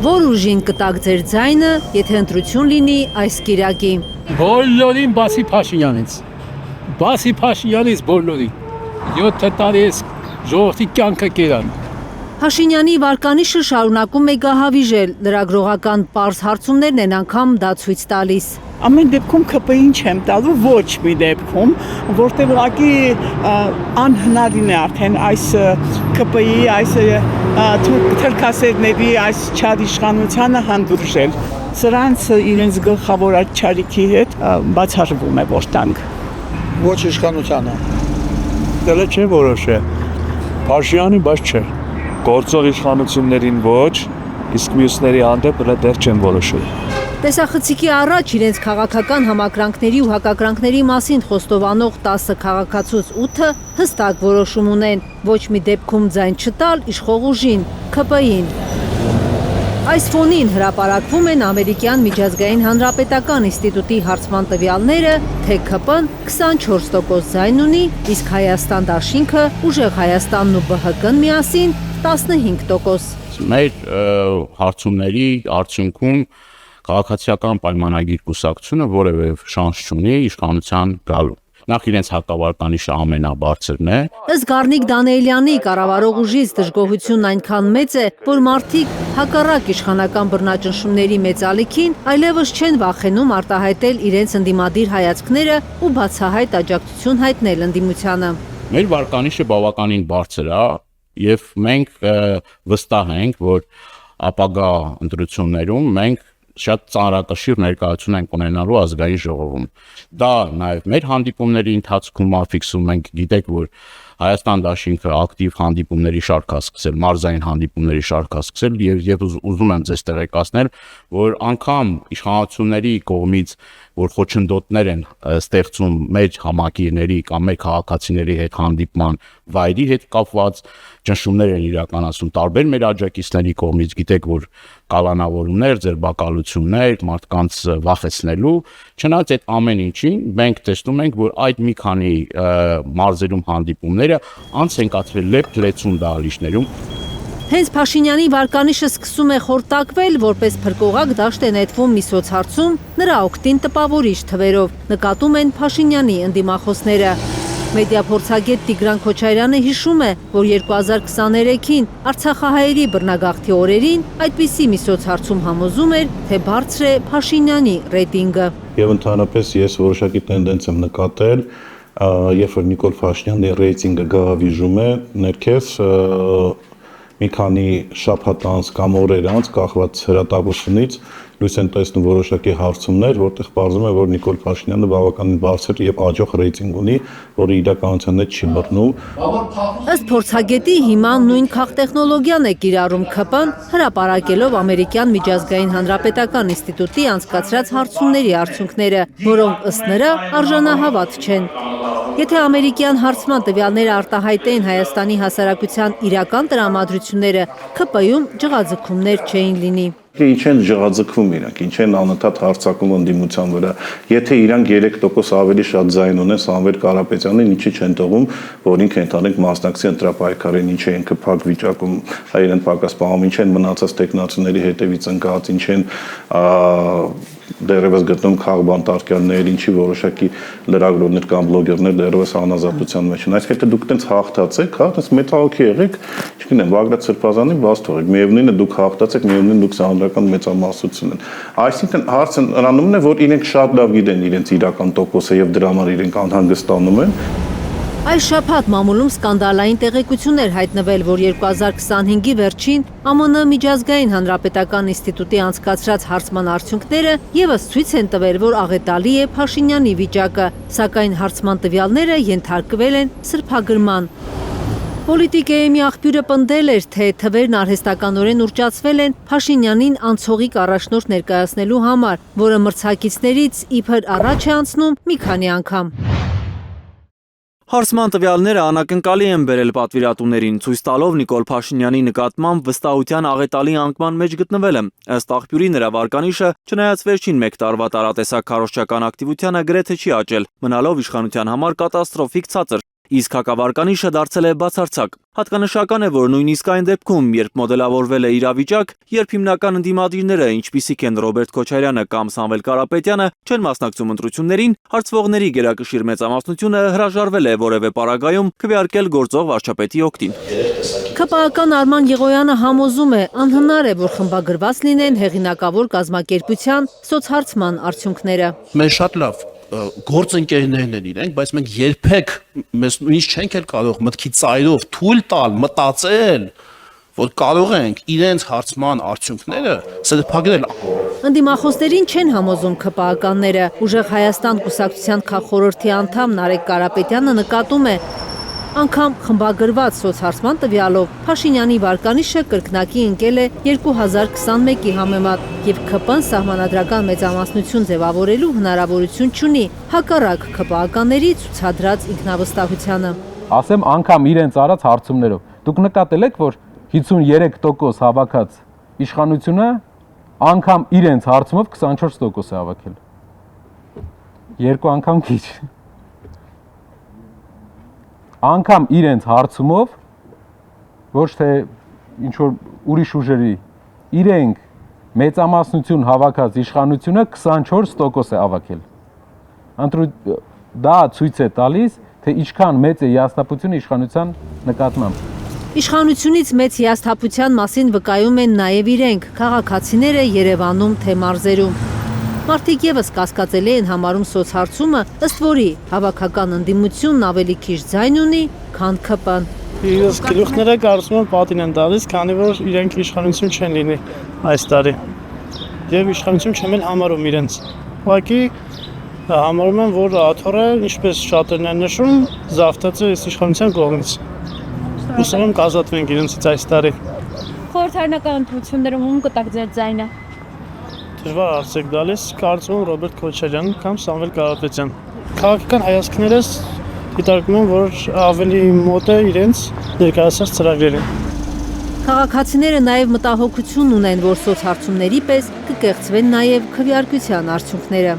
Որ ուժին կտակ ձեր ձայնը, եթե ընտրություն լինի այս կիրակի։ Բոլորին բացի Փաշինյանից։ Բացի Փաշինյանից բոլորին։ 7 տարի ես ժողովրդի կյանքը կերան։ Փաշինյանի վարկանիշը շարունակում է գահավիժել, լրագրողական պարզ հարցումներն են անգամ դա ցույց տալիս։ Ամեն դեպքում ԿՊ-ին չեմ տալու ոչ մի դեպքում, որտեղ ուղղակի անհնարին է արդեն այս ԿՊ-ի, այս թրքասերների, այս չար իշխանությանը հանդուրժել։ Սրանց իրենց գլխավոր այդ չարիքի հետ բացառվում է որ տանք։ Ոչ իշխանությանը։ Դելը չէ որոշե։ Փաշինյանի բայց չէ։ Գործող իշխանություններին ոչ, իսկ մյուսների հանդեպ դեռ չեն որոշել։ Տեսախցիկի առաջ իրենց քաղաքական համակրանքների ու հակակրանքների մասին խոստովանող 10 քաղաքացուց 8-ը հստակ որոշում ունեն ոչ մի դեպքում ձայն չտալ իշխող ուժին, ԿՊ-ին։ Այս ֆոնին հրապարակվում են ամերիկյան միջազգային հանրապետական ինստիտուտի հարցման տվյալները, թե ԿՊ-ն 24% ձայն ունի, իսկ Հայաստան դաշինքը, Ուժեղ Հայաստանն ու ԲՀԿ-ն միասին 15%։ Մեր հարցումների արդյունքում քաղաքացիական պայմանագիր կուսակցությունը որևէ շանս չունի իշխանության գալու։ Նախ իրենց հակավարկանիշը ամենաբարձրն է։ Ըստ Գառնիկ Դանիելյանի կառավարող ուժից դժգոհությունն այնքան մեծ է, որ մարդիկ հակառակ իշխանական բռնաճնշումների մեծ ալիքին այլևս չեն վախենում արտահայտել իրենց ընդդիմադիր հայացքները ու բացահայտ աջակցություն հայտնել ընդդիմությանը։ Մեր վարկանիշը բավականին բարձր է եւ մենք վստահ ենք, որ ապագա ընտրություններում մենք շատ ծանրակշիռ ներկայացում ենք ունենալու ազգային ժողովում։ Դա նաև մեր հանդիպումների ընթացքում აფիքսում ենք, գիտեք, որ Հայաստան դաշինքը ակտիվ հանդիպումների շարք է սկսել, մարզային հանդիպումների շարք է սկսել եւ ուզում եմ ձեզ տեղեկացնել, որ անգամ իշխանությունների կողմից, որ խոչընդոտներ են ստեղծում մեր համակիրների կամ մեր քաղաքացիների հետ հանդիպման վայրի հետ կապված ճնշումներ են իրականացում տարբեր մեր աջակիցների կողմից, գիտեք, որ կալանավորումներ, ձերբակալություններ, մարդկանց վախեցնելու, չնայած այդ ամեն ինչին մենք տեսնում ենք, որ այդ մի քանի մարզերում հանդիպումները անց են կացվել լեփ-լեցուն դահլիճներում։ Հենց Փաշինյանի վարկանիշը սկսում է խորտակվել, որպես փրկողակ դաշտ է նետվում մի սոցհարցում, նրա օգտին տպավորիչ թվերով, նկատում են Փաշինյանի ընդդիմախոսները։ Մեդիափորձագետ Տիգրան Քոչարյանը հիշում է, որ 2023-ին Արցախահայերի բռնագաղթի օրերին այդպիսի մի սոցհարցում համոզում էր, թե բարձր է Փաշինյանի ռեյտինգը։ Եվ ընդհանրապես ես որոշակի տենդենց եմ նկատել, երբ որ Նիկոլ Փաշինյանի ռեյտինգը գահավիժում է, ներքև մի քանի շաբաթ անց կամ օրեր անց կախված հրատապությունից լույս են տեսնում որոշակի հարցումներ, որտեղ պարզվում է, որ Նիկոլ Փաշինյանը բավականին բարձր եւ աջող ռեյտինգ ունի, որը իրականության հետ չի մտնում։ Ըստ փորձագետի հիմա նույն քաղտեխնոլոգիան է կիրառում ԿՊ-ն, հրապարակելով ամերիկյան միջազգային հանրապետական ինստիտուտի անցկացրած հարցումների արդյունքները, որոնք ըստ նրա արժանահավատ չեն։ Եթե ամերիկյան հարցման տվյալները արտահայտեն Հայաստանի հասարակության իրական տրամադրությունները, ԿՊ-ում ջղաձգումներ չէին լինի։ Ինչ են ջղաձգվում իրանք, ինչ են անընդհատ հարձակում ընդդիմության վրա։ Եթե իրանք 3% ավելի շատ ձայն ունեն Սամվել Կարապետյանին, ինչի չեն տողում, որ ինքը ընդհանրենք մասնակցի ընտրապայքարին, ինչ են կփակ վիճակում, իրեն պակաս պահում, ինչ են մնացած տեխնացիների հետևից ընկած, ինչ են դերևս գտնում քաղբանտարկյալներ, ինչի որոշակի լրագրողներ կամ բլոգերներ դերևս անազատության մեջ են։ Այսինքն դուք տենց հաղթացեք, հա, տենց մեծահոգի եղեք, չգիտեմ, Բագրատ Սրբազանին բաց թողեք, միևնույնն է դուք հաղթացեք, միևնույնն դուք սահմանական մեծամասնություն են։ Այսինքն հարցը նրանումն է, որ իրենք շատ լավ գիտեն իրենց իրական տոկոսը եւ դրա համար իրենք անհանգստանում են։ Այս շաբաթ մամուլում սկանդալային տեղեկություն էր հայտնվել, որ 2025-ի վերջին ԱՄՆ միջազգային հանրապետական ինստիտուտի անցկացրած հարցման արդյունքները եւս ցույց են տվել, որ աղետալի է Փաշինյանի վիճակը, սակայն հարցման տվյալները ենթարկվել են սրբագրման։ Պոլիտիկայի մի աղբյուրը պնդել էր, թե թվերն արհեստականորեն ուռճացվել են Փաշինյանին անցողիկ առաջնորդ ներկայացնելու համար, որը մրցակիցներից իբր առաջ է անցնում մի քանի անգամ։ Հարցման տվյալները անակնկալի են բերել պատվիրատուներին, ցույց տալով Նիկոլ Փաշինյանի նկատմամբ վստահության աղետալի անկման մեջ գտնվելը։ Ըստ աղբյուրի նրա վարկանիշը, չնայած վերջին մեկ տարվա տարատեսակ քարոզչական ակտիվությանը գրեթե չի աճել, մնալով իշխանության համար կատաստրոֆիկ ցածր։ իսկ հակավարկանիշը դարձել է բացարձակ։ Հատկանշական է, որ նույնիսկ այն դեպքում, երբ մոդելավորվել է իրավիճակ, երբ հիմնական ընդդիմադիրները, ինչպիսիք են Ռոբերտ Քոչարյանը կամ Սամվել Կարապետյանը, չեն մասնակցում ընտրություններին, հարցվողների գերակշիռ մեծամասնությունը հրաժարվել է որևէ պարագայում քվեարկել գործող վարչապետի օգտին։ ՔՊԱ-ական Արման Եղոյանը համոզում է, անհնար է, որ խմբագրված լինեն հեղինակավոր կազմակերպության սոցհարցման արդյունքները։ Մենք շատ լավ գործընկերներն են իրենք, բայց մենք երբեք մեզ նույնիսկ չենք էլ կարող մտքի ծայրով թույլ տալ, մտածել, որ կարող ենք իրենց հարցման արդյունքները սրբագրել։ Ընդդիմախոսներին չեն համոզում ՔՊԱ-ականները։ Ուժեղ Հայաստան կուսակցության քաղխորհրդի անդամ Նարեկ Կարապետյանը նկատում է, անգամ խմբագրված սոցհարցման տվյալով Փաշինյանի վարկանիշը կրկնակի ընկել է 2021-ի համեմատ և ՔՊ-ն սահմանադրական մեծամասնություն ձևավորելու հնարավորություն չունի, հակառակ ՔՊԱ-ականների ցուցադրած ինքնավստահությանը։ Ասեմ անգամ իրենց արած հարցումներով։ Դուք նկատել եք, որ 53% հավաքած իշխանությունը անգամ իրենց հարցումով 24% է հավաքել։ Երկու անգամ քիչ։ Անգամ իրենց հարցումով, ոչ թե ինչ-որ ուրիշ ուժերի, իրենք մեծամասնություն հավաքած իշխանությունը 24% է հավաքել։ Դա ցույց է տալիս, թե ինչքան մեծ է հիասթափությունը իշխանության նկատմամբ։ Իշխանությունից մեծ հիասթափության մասին վկայում են նաև իրենք, քաղաքացիները Երևանում թե մարզերում։ Մարդիկ ևս կասկածելի են համարում սոցհարցումը, ըստ որի հավաքական ընդդիմությունն ավելի քիչ ձայն ունի, քան ՔՊ-ն։ Իրենց գլուխները կարծում եմ պատին են տալիս, քանի որ իրենք իշխանություն չեն լինի այս տարի։ Եվ իշխանություն չեմ էլ համարում իրենց։ Ուղղակի համարում եմ, որ աթոռը, ինչպես շատերն են նշում, զավթած է իշխանության կողմից։ Հուսով եմ կազատվենք իրենցից այս տարի։ Խորհրդարանական ընտրություններում ում կտակ ձեր ձայնը։ Դժվար հարց եք գալիս, կարծում եմ Ռոբերտ Քոչարյան կամ Սամվել Կարապետյան։ Քաղաքական հայացքներս դիտարկում եմ, որ ավելի մոտ է իրենց ներկայացած ծրագրերին։ Քաղաքացիները նաև մտահոգություն ունեն, որ սոցհարցումների պես կկեղծվեն նաև քվեարկության արդյունքները։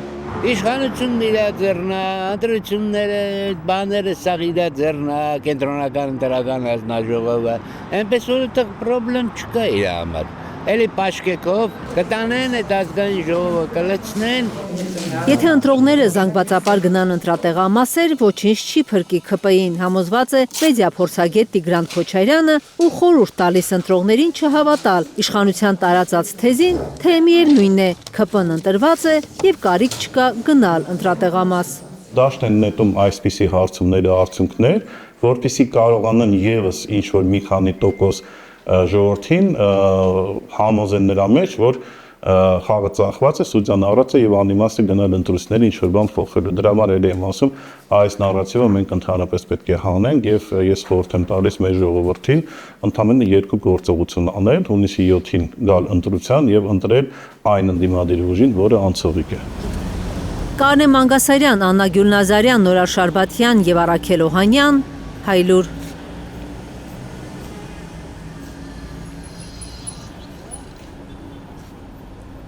Իշխանությունն իր ձեռնա, ընտրությունները, բաները սաղ իր ձեռնա, կենտրոնական ընտրական հանձնաժողովը, այնպես որ այդտեղ պրոբլեմ չկա իր համար։ Էլի պաշկեկով կտանեն այդ ազգային ժողովը կլցնեն։ Եթե ընտրողները զանգվածապար գնան ընտրատեղամասեր, ոչինչ չի փրկի ՔՊ-ին, համոզված է մեդիա փորձագետ Տիգրան Քոչարյանը ու խորհուրդ տալիս ընտրողներին չհավատալ իշխանության տարածած թեզին, թե միևնույն է ՔՊ-ն ընտրված է և կարիք չկա գնալ ընտրատեղամաս։ Դաշտ են նետում այսպիսի հարցումների արդյունքներ, որպեսզի կարողանան ևս ինչ-որ մի քանի տոկոս ժողովրդին համոզեն նրա մեջ, որ խաղը ծախված է, սուդյան առած է եւ անիմաստ է գնալ ընտրությունների ինչ-որ բան փոխելու։ Դրա համար էլ եմ ասում, այս նարատիվը մենք ընդհանրապես պետք է հանենք եւ ես խորհուրդ եմ տալիս մեր ժողովրդին ընդամենը երկու գործողություն անել, հունիսի 7-ին գալ ընտրության եւ ընտրել այն ընդդիմադիր ուժին, որը անցողիկ է։ Կանե Մանգասարյան, Աննա Գյուլնազարյան, Նորա Շարբաթյան եւ Արաքել Օհանյան, Հայլուր։